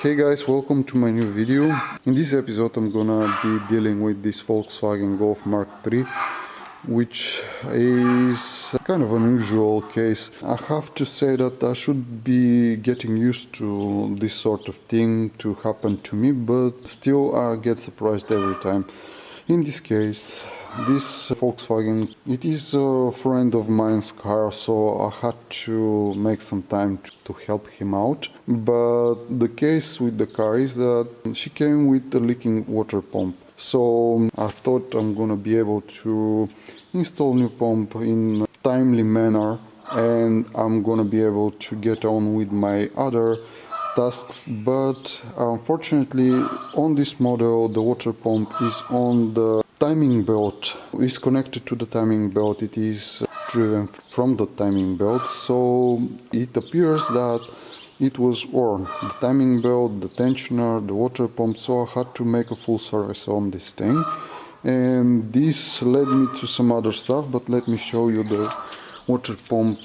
Hey guys, welcome to my new video. In this episode I'm gonna be dealing with this Volkswagen Golf Mark III, which is kind of an unusual case. I have to say that I should be getting used to this sort of thing to happen to me, but still I get surprised every time. In this case, this Volkswagen, it is a friend of mine's car, so I had to make some time to help him out. But the case with the car is that she came with a leaking water pump. So I thought I'm gonna be able to install new pump in a timely manner, and I'm gonna be able to get on with my other tasks, but unfortunately on this model the water pump is on the timing belt, is connected to the timing belt, it is driven from the timing belt, so it appears that it was worn, the timing belt, the tensioner, the water pump, so I had to make a full service on this thing, and this led me to some other stuff, but let me show you the water pump.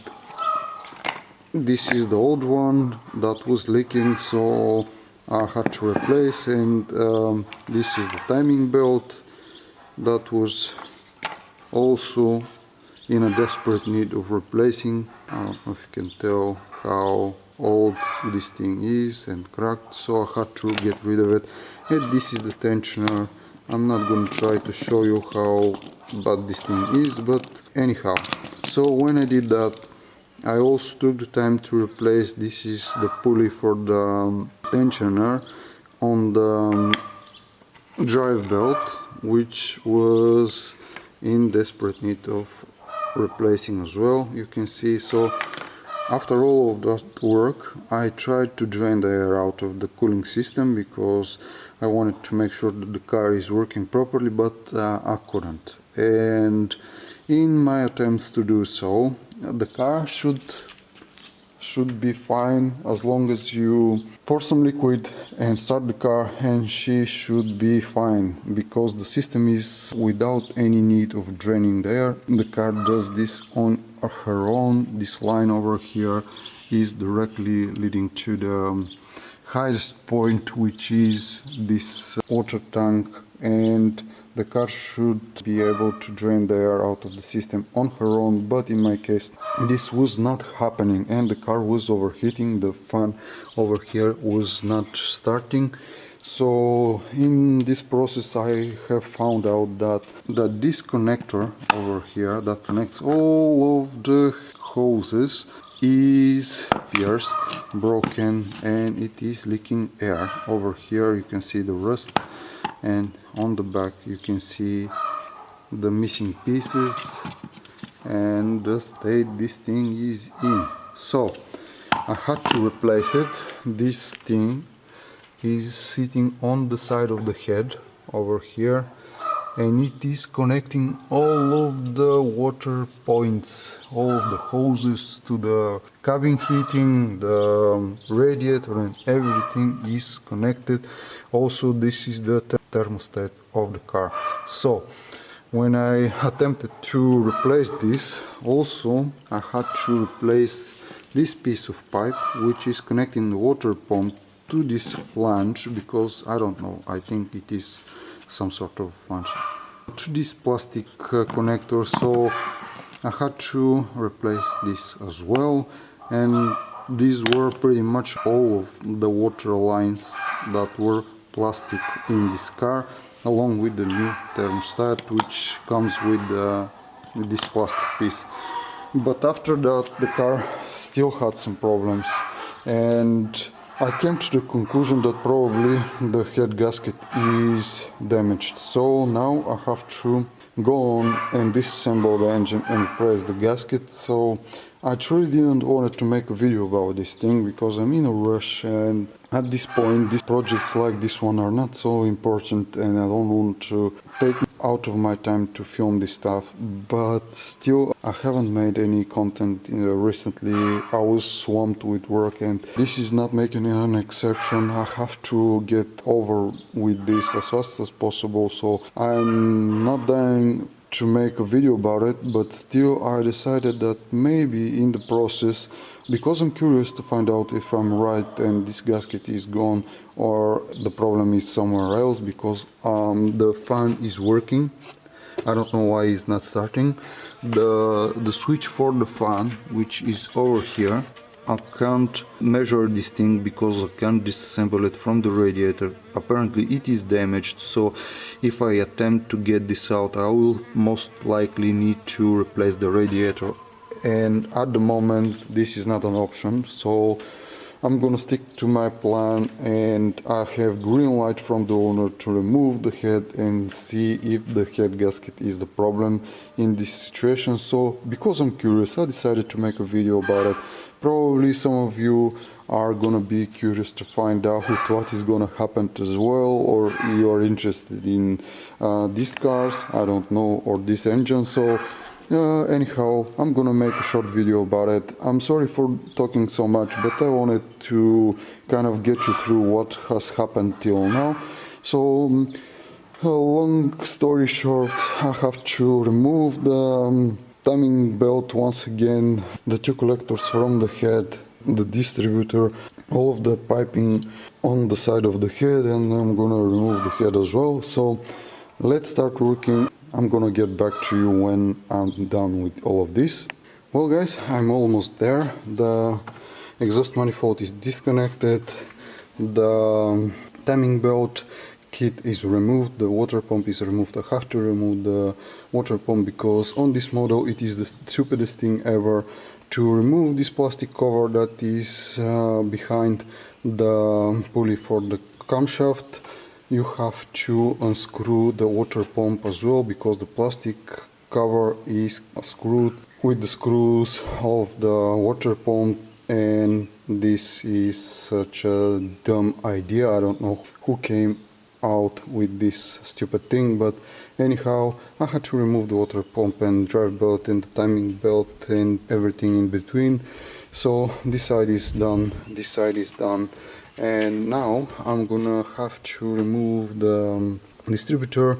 This is the old one that was leaking, so I had to replace, and this is the timing belt that was also in a desperate need of replacing. I don't know if you can tell how old this thing is and cracked, so I had to get rid of it. And this is the tensioner. I'm not going to try to show you how bad this thing is, but anyhow, so when I did that, I also took the time to replace, this is the pulley for the tensioner on the drive belt, which was in desperate need of replacing as well, you can see. So after all of that work, I tried to drain the air out of the cooling system because I wanted to make sure that the car is working properly, but I couldn't. And in my attempts to do so, the car should be fine as long as you pour some liquid and start the car, and she should be fine because the system is without any need of draining the air. The car does this on her own. This line over here is directly leading to the highest point, which is this water tank, and the car should be able to drain the air out of the system on her own, but in my case this was not happening and the car was overheating. The fan over here was not starting. So in this process I have found out that this connector over here that connects all of the hoses is pierced, broken, and it is leaking air. Over here you can see the rust, and on the back you can see the missing pieces and the state this thing is in. So I had to replace it. This thing is sitting on the side of the head over here, and it is connecting all of the water points, all of the hoses to the cabin heating, the radiator, and everything is connected. Also, this is the thermostat of the car. So when I attempted to replace this, also I had to replace this piece of pipe which is connecting the water pump to this flange, because I don't know, I think it is some sort of flange, to this plastic connector. So I had to replace this as well, and these were pretty much all of the water lines that were plastic in this car, along with the new thermostat which comes with this plastic piece. But after that the car still had some problems, and I came to the conclusion that probably the head gasket is damaged. So now I have to go on and disassemble the engine and replace the gasket. So I truly didn't want to make a video about this thing because I'm in a rush, and at this point these projects like this one are not so important, and I don't want to take out of my time to film this stuff. But still, I haven't made any content recently. I was swamped with work, and this is not making an exception. I have to get over with this as fast as possible, so I'm not dying to make a video about it, but still I decided that maybe in the process because I'm curious to find out if I'm right and this gasket is gone or the problem is somewhere else, because the fan is working. I don't know why it's not starting. The switch for the fan, which is over here, I can't measure this thing because I can't disassemble it from the radiator. Apparently it is damaged, so if I attempt to get this out, I will most likely need to replace the radiator, and at the moment this is not an option, so I'm gonna stick to my plan, and I have green light from the owner to remove the head and see if the head gasket is the problem in this situation. So because I'm curious, I decided to make a video about it. Probably some of you are gonna be curious to find out what is gonna happen as well, or you are interested in these cars, I don't know, or this engine. So anyhow, I'm gonna make a short video about it. I'm sorry for talking so much, but I wanted to kind of get you through what has happened till now. So, long story short, I have to remove the timing belt once again, the two collectors from the head, the distributor, all of the piping on the side of the head, and I'm gonna remove the head as well. So let's start working. I'm gonna get back to you when I'm done with all of this. Well guys, I'm almost there. The exhaust manifold is disconnected, the timing belt kit is removed, the water pump is removed. I have to remove the water pump because on this model it is the stupidest thing ever to remove this plastic cover that is behind the pulley for the camshaft. You have to unscrew the water pump as well, because the plastic cover is screwed with the screws of the water pump, and this is such a dumb idea. I don't know who came out with this stupid thing, but anyhow, I had to remove the water pump and drive belt and the timing belt and everything in between. So this side is done, this side is done, and now I'm gonna have to remove the distributor,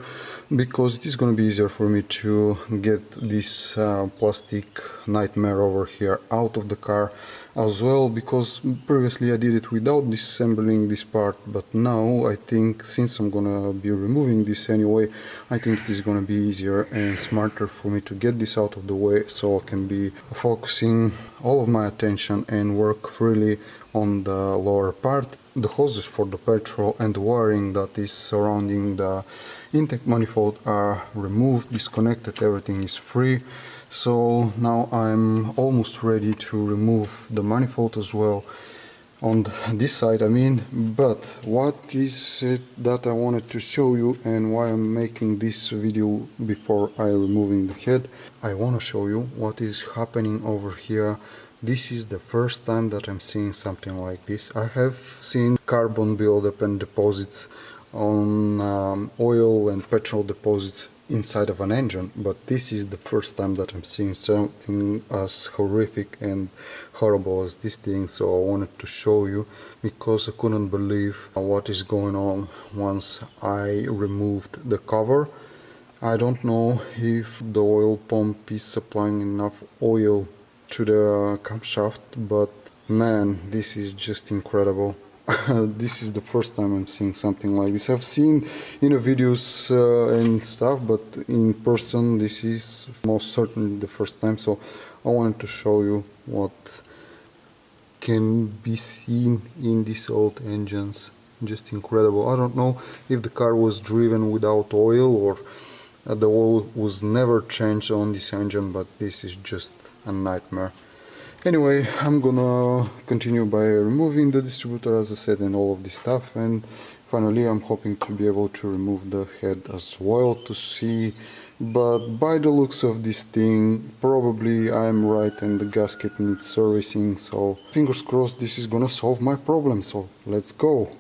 because it is gonna be easier for me to get this plastic nightmare over here out of the car as well, because previously I did it without disassembling this part, but now I think, since I'm gonna be removing this anyway, I think it is gonna be easier and smarter for me to get this out of the way, so I can be focusing all of my attention and work freely on the lower part. The hoses for the petrol and the wiring that is surrounding the intake manifold are removed, disconnected, everything is free. So now I'm almost ready to remove the manifold as well, on this side I mean. But what is it that I wanted to show you, and why I'm making this video before I removing the head? I want to show you what is happening over here. This is the first time that I'm seeing something like this. I have seen carbon buildup and deposits on oil and petrol deposits inside of an engine, but this is the first time that I'm seeing something as horrific and horrible as this thing. So I wanted to show you, because I couldn't believe what is going on once I removed the cover. I don't know if the oil pump is supplying enough oil to the camshaft, but man, this is just incredible. This is the first time I'm seeing something like this. I've seen in the videos and stuff, but in person this is most certainly the first time. So I wanted to show you what can be seen in these old engines. Just incredible. I don't know if the car was driven without oil, or the oil was never changed on this engine, but this is just a nightmare. Anyway, I'm gonna continue by removing the distributor, as I said, and all of this stuff, and finally I'm hoping to be able to remove the head as well to see. But by the looks of this thing, probably I'm right and the gasket needs servicing, so fingers crossed this is gonna solve my problem. So let's go.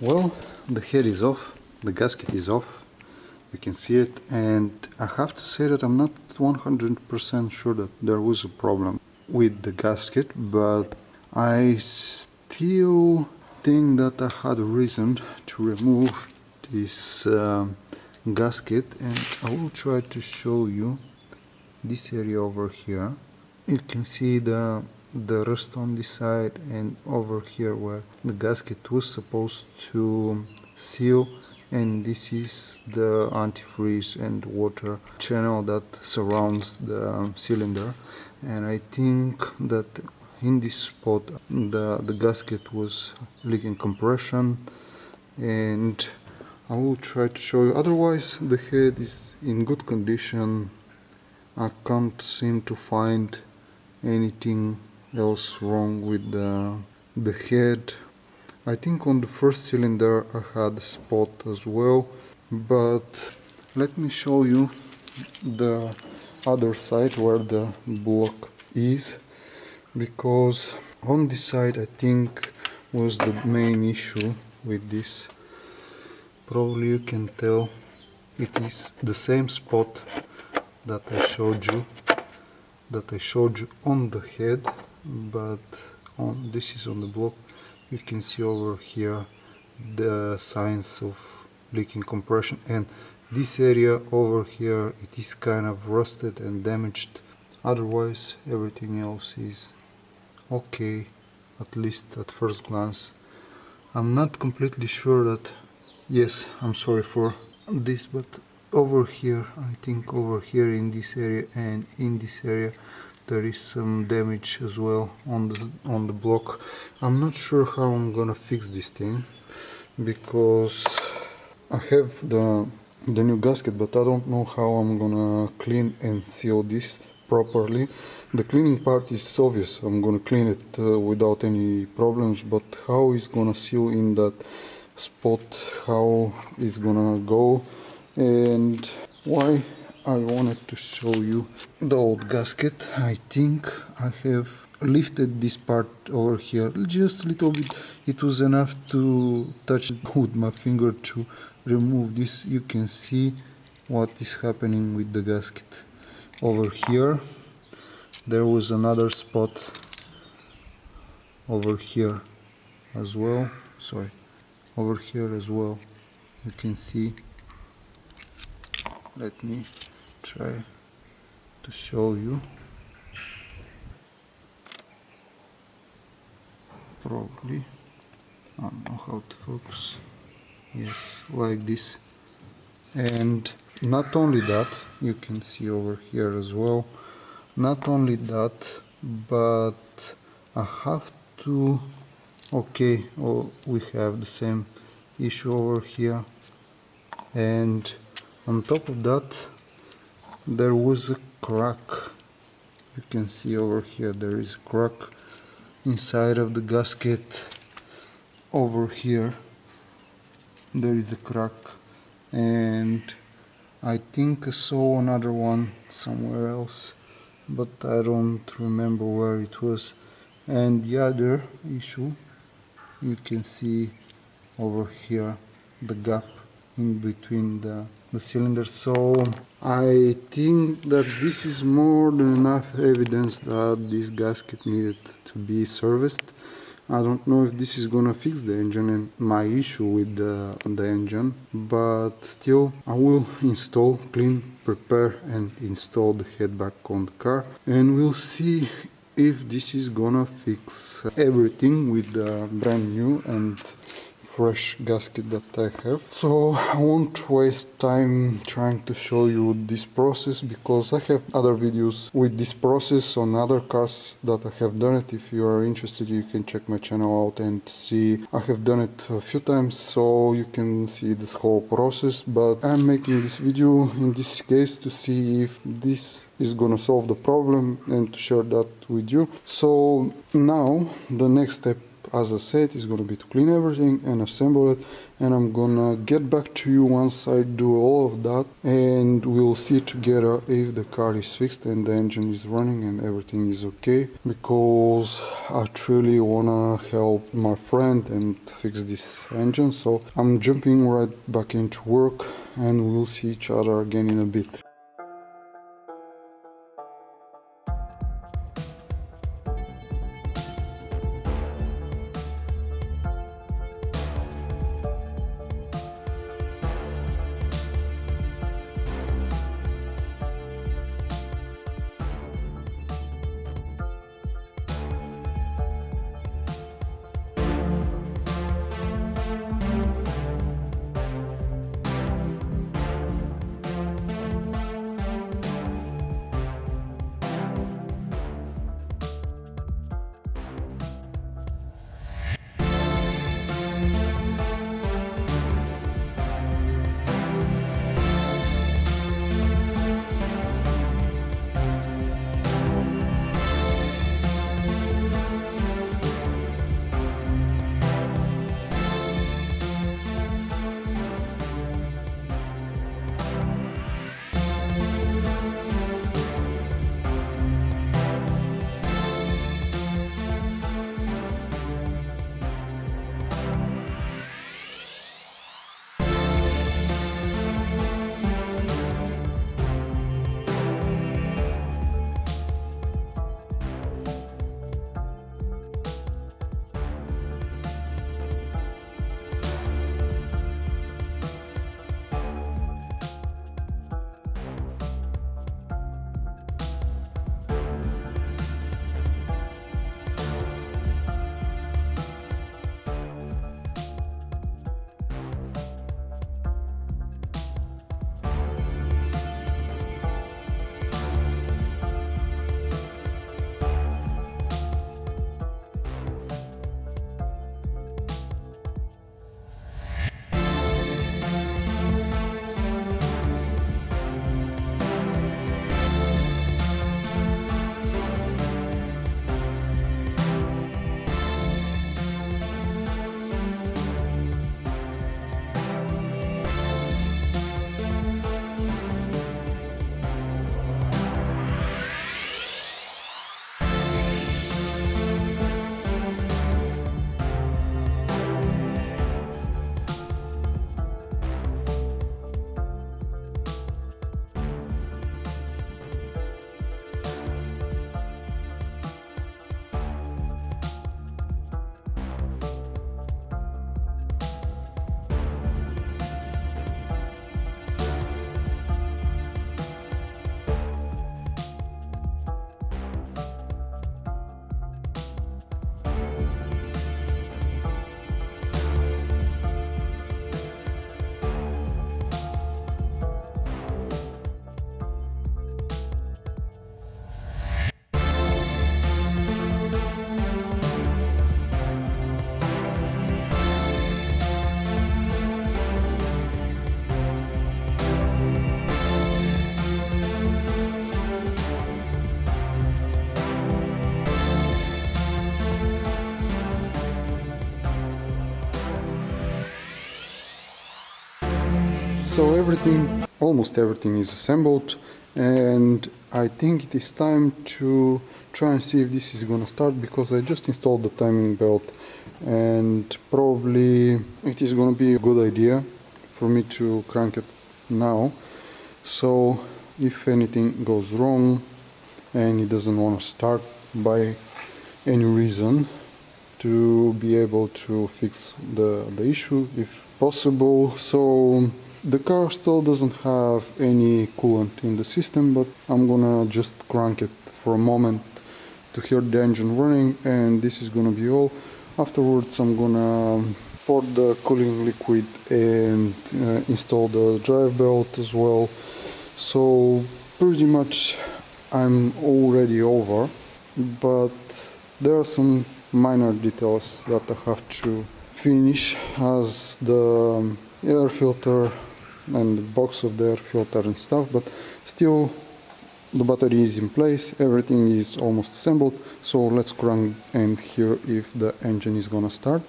Well, the head is off, the gasket is off, you can see it, and I have to say that I'm not 100% sure that there was a problem with the gasket, but I still think that I had a reason to remove this gasket, and I will try to show you this area over here. You can see the rust on this side, and over here where the gasket was supposed to seal, and this is the antifreeze and water channel that surrounds the cylinder. And I think that in this spot the gasket was leaking compression, and I will try to show you. Otherwise the head is in good condition. I can't seem to find anything else wrong with the head. I think on the first cylinder I had a spot as well, but let me show you the other side where the block is, because on this side I think was the main issue with this. Probably you can tell it is the same spot that I showed you on the head, but this is on the block. You can see over here the signs of leaking compression, and this area over here, it is kind of rusted and damaged. Otherwise everything else is okay, at least at first glance. I'm not completely sure that, yes, I'm sorry for this, but over here, I think over here in this area and in this area there is some damage as well on the block. I'm not sure how I'm gonna fix this thing, because I have the new gasket, but I don't know how I'm gonna clean and seal this properly. The cleaning part is obvious, I'm gonna clean it without any problems, but how it's gonna seal in that spot, how it's gonna go, and why I wanted to show you the old gasket. I think I have lifted this part over here just a little bit. It was enough to touch with my finger to remove this. You can see what is happening with the gasket. Over here there was another spot over here as well, sorry, over here as well. You can see, let me try to show you. Probably, I don't know how to focus. Yes, like this. And not only that, you can see over here as well. Not only that, but I have to, okay, oh, we have the same issue over here, and on top of that there was a crack. You can see over here there is a crack inside of the gasket. Over here there is a crack, and I think I saw another one somewhere else, but I don't remember where it was. And the other issue, you can see over here the gap in between the cylinder. So I think that this is more than enough evidence that this gasket needed to be serviced. I don't know if this is gonna fix the engine and my issue with the engine, but still I will install, clean, prepare and install the head back on the car, and we'll see if this is gonna fix everything with the brand new and fresh gasket that I have. So I won't waste time trying to show you this process, because I have other videos with this process on other cars that I have done it. If you are interested, you can check my channel out and see. I have done it a few times, so you can see this whole process, but I'm making this video in this case to see if this is gonna solve the problem and to share that with you. So now the next step as I said, is gonna be to clean everything and assemble it, and I'm gonna get back to you once I do all of that, and we'll see together if the car is fixed and the engine is running and everything is okay, because I truly wanna help my friend and fix this engine. So I'm jumping right back into work, and we'll see each other again in a bit. So almost everything is assembled, and I think it is time to try and see if this is gonna start, because I just installed the timing belt and probably it is gonna be a good idea for me to crank it now. So if anything goes wrong and it doesn't want to start by any reason, to be able to fix the issue if possible. So the car still doesn't have any coolant in the system, but I'm gonna just crank it for a moment to hear the engine running, and this is gonna be all. Afterwards I'm gonna pour the cooling liquid and install the drive belt as well. So pretty much I'm already over, but there are some minor details that I have to finish, as the air filter and the box of the air filter and stuff, but still the battery is in place, everything is almost assembled, so let's crank and hear if the engine is gonna start.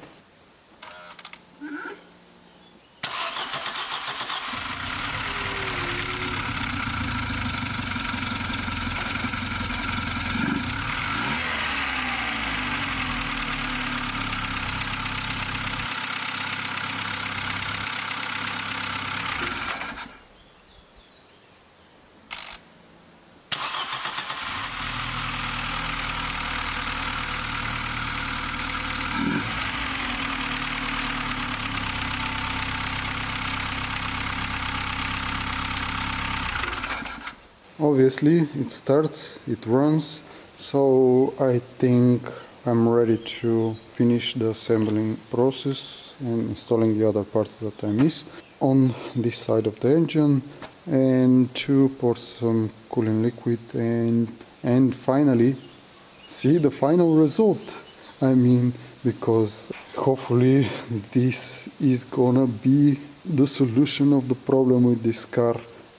Obviously it starts, it runs, so I think I'm ready to finish the assembling process and installing the other parts that I miss on this side of the engine, and to pour some cooling liquid and finally see the final result. I mean, because hopefully this is gonna be the solution of the problem with this car,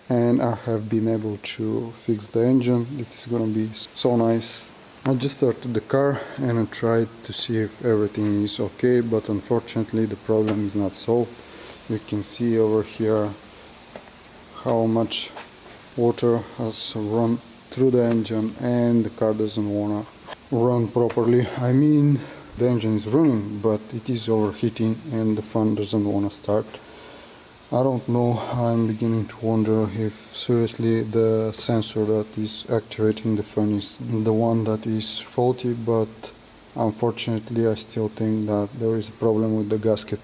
and I have been able to fix the engine. It is gonna be so nice. I just started the car and I tried to see if everything is okay, but unfortunately the problem is not solved. You can see over here how much water has run through the engine and the car doesn't wanna run properly. I mean, the engine is running, but it is overheating and the fan doesn't wanna start. I don't know, I'm beginning to wonder if seriously the sensor that is activating the fan is the one that is faulty, but unfortunately I still think that there is a problem with the gasket.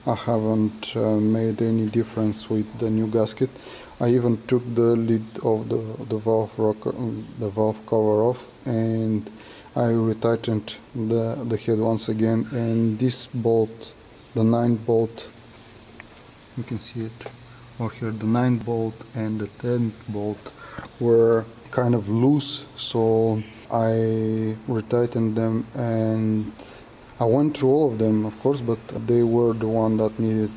I haven't made any difference with the new gasket. I even took the lid of the valve cover off, and I retightened the head once again, and this bolt, the 9th bolt, you can see it over here, the 9th bolt and the 10th bolt were kind of loose, so I retightened them, and I went through all of them of course, but they were the one that needed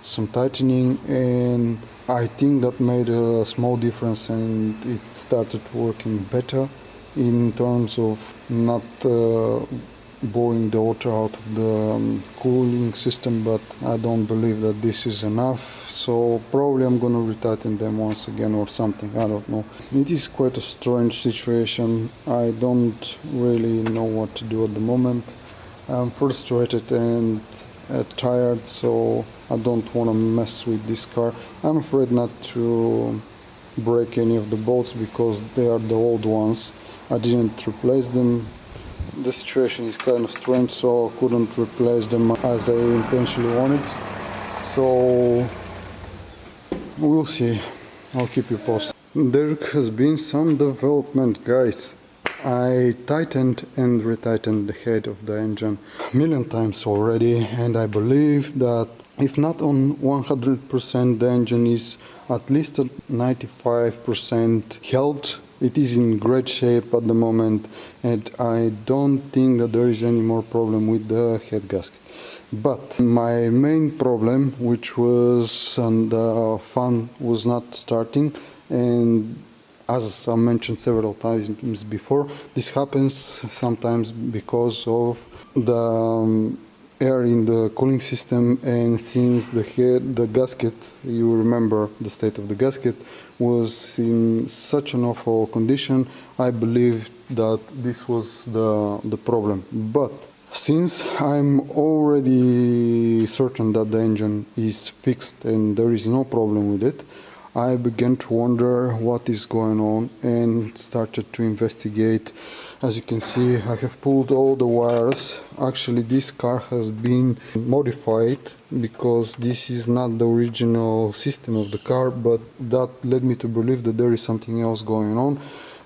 some tightening, and I think that made a small difference and it started working better in terms of not blowing the water out of the cooling system, but I don't believe that this is enough, so probably I'm gonna retighten them once again or something, I don't know. It is quite a strange situation. I don't really know what to do at the moment. I'm frustrated and tired, so I don't want to mess with this car. I'm afraid not to break any of the bolts because they are the old ones. I didn't replace them. The situation is kind of strange, so I couldn't replace them as I intentionally wanted. So we'll see. I'll keep you posted. There has been some development, guys. I tightened and retightened the head of the engine a million times already, and I believe that if not on 100%, the engine is at least at 95% held. It is in great shape at the moment, and I don't think that there is any more problem with the head gasket. But my main problem, which was the fan was not starting, and as I mentioned several times before, this happens sometimes because of the air in the cooling system, and since the gasket, you remember the state of the gasket, was in such an awful condition, I believe that this was the problem. But since I'm already certain that the engine is fixed and there is no problem with it, I began to wonder what is going on and started to investigate. As you can see, I have pulled all the wires. Actually, this car has been modified because this is not the original system of the car, but that led me to believe that there is something else going on.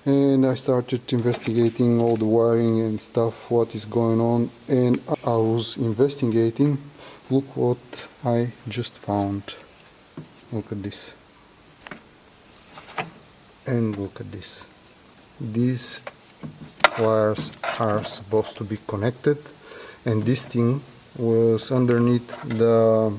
And I started investigating all the wiring and stuff, what is going on, and I was investigating. Look what I just found. Look at this. And look at this. These wires are supposed to be connected, and this thing was underneath the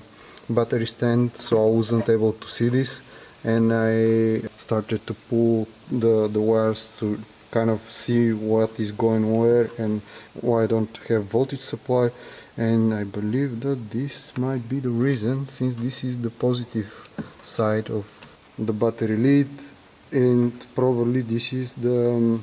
battery stand, so I wasn't able to see this, and I started to pull the wires to kind of see what is going where and why I don't have voltage supply, and I believe that this might be the reason, since this is the positive side of the battery lead, and probably this is the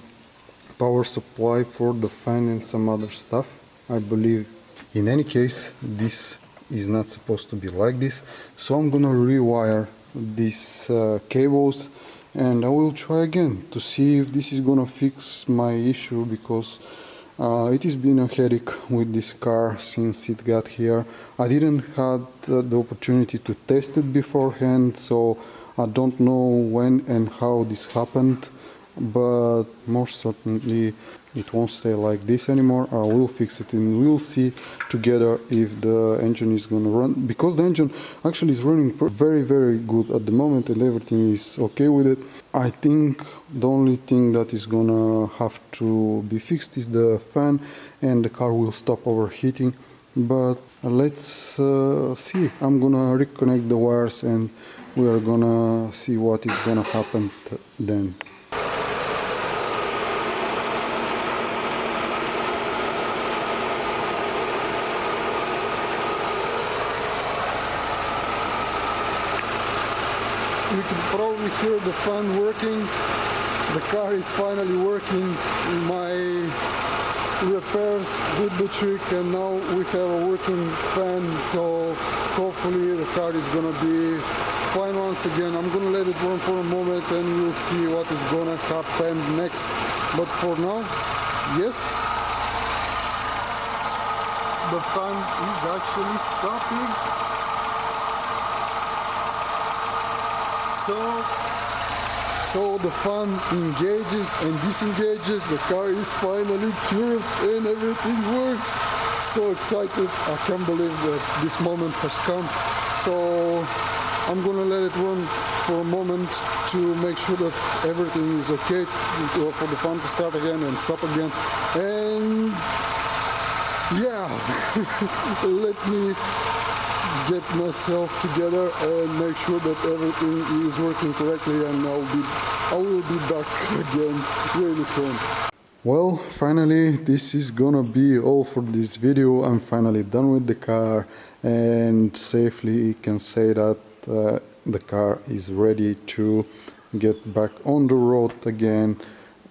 power supply for the fan and some other stuff, I believe. In any case, this is not supposed to be like this, so I'm gonna rewire these cables, and I will try again to see if this is gonna fix my issue, because it has been a headache with this car since it got here. I didn't had the opportunity to test it beforehand, so I don't know when and how this happened, but most certainly it won't stay like this anymore. I will fix it and we'll see together if the engine is gonna run, because the engine actually is running very good at the moment and everything is okay with it. I think the only thing that is gonna have to be fixed is the fan, and the car will stop overheating. But let's see. I'm gonna reconnect the wires and we are gonna see what is gonna happen then. You can probably hear the fan working. The car is finally working. My repairs did the trick and now we have a working fan, so hopefully the car is gonna be fine once again. I'm gonna let it run for a moment and we'll see what is gonna happen next. But for now, yes, the fan is actually stopping. So the fan engages and disengages, the car is finally cured and everything works. So excited, I can't believe that this moment has come. So I'm gonna let it run for a moment to make sure that everything is okay, for the fan to start again and stop again. And yeah, let me get myself together and make sure that everything is working correctly, and I will be back again really soon. Well, finally this is gonna be all for this video. I'm finally done with the car and safely can say that the car is ready to get back on the road again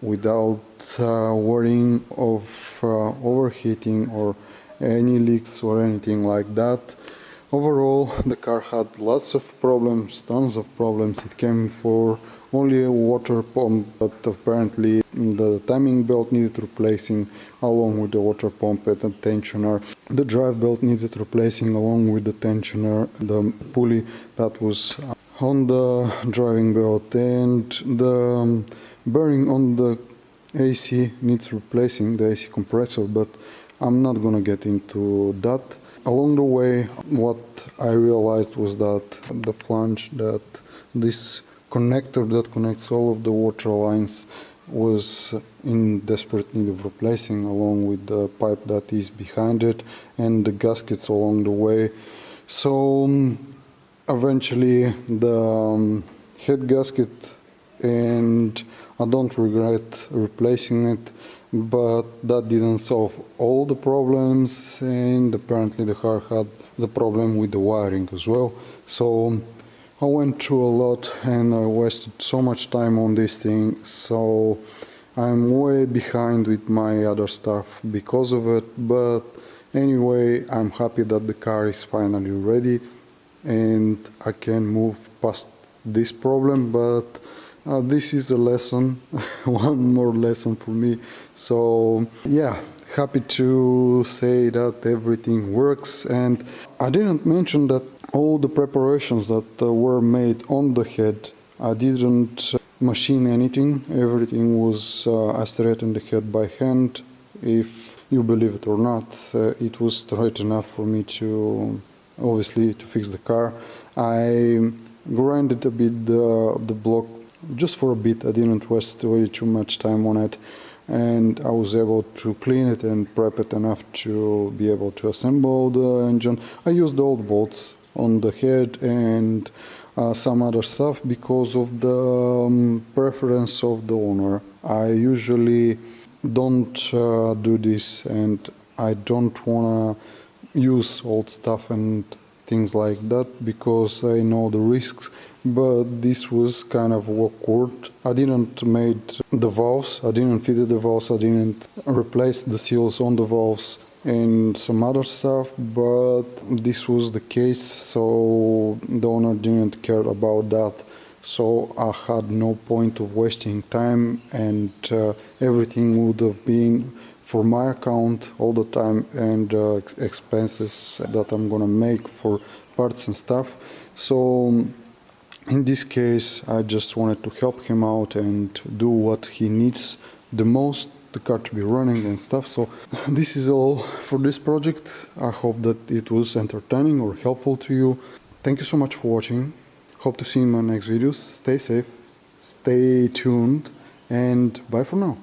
without worrying of overheating or any leaks or anything like that. Overall, the car had lots of problems, tons of problems. It came for only a water pump, but apparently the timing belt needed replacing along with the water pump and the tensioner. The drive belt needed replacing along with the tensioner, the pulley that was on the driving belt, and the bearing on the AC needs replacing, the AC compressor, but I'm not gonna get into that. Along the way, what I realized was that the flange, that this connector that connects all of the water lines, was in desperate need of replacing, along with the pipe that is behind it and the gaskets along the way. So eventually the head gasket, and I don't regret replacing it, but that didn't solve all the problems, and apparently the car had the problem with the wiring as well. So I went through a lot and I wasted so much time on this thing, so I'm way behind with my other stuff because of it. But anyway, I'm happy that the car is finally ready and I can move past this problem, but this is a lesson, one more lesson for me. So yeah, happy to say that everything works. And I didn't mention that all the preparations that were made on the head, I didn't machine anything. Everything was I straightened the head by hand. If you believe it or not, it was straight enough for me to obviously to fix the car. I grinded a bit the block just for a bit. I didn't waste way too much time on it, and I was able to clean it and prep it enough to be able to assemble the engine. I used the old bolts on the head and some other stuff because of the preference of the owner. I usually don't do this, and I don't want to use old stuff and things like that because I know the risks, but this was kind of awkward. I didn't made the valves, I didn't fit the valves, I didn't replace the seals on the valves and some other stuff, but this was the case, so the owner didn't care about that. So I had no point of wasting time, and everything would have been for my account all the time, and expenses that I'm gonna make for parts and stuff. So in this case, I just wanted to help him out and do what he needs the most, the car to be running and stuff. So this is all for this project. I hope that it was entertaining or helpful to you. Thank you so much for watching. Hope to see you in my next videos. Stay safe, stay tuned, and bye for now.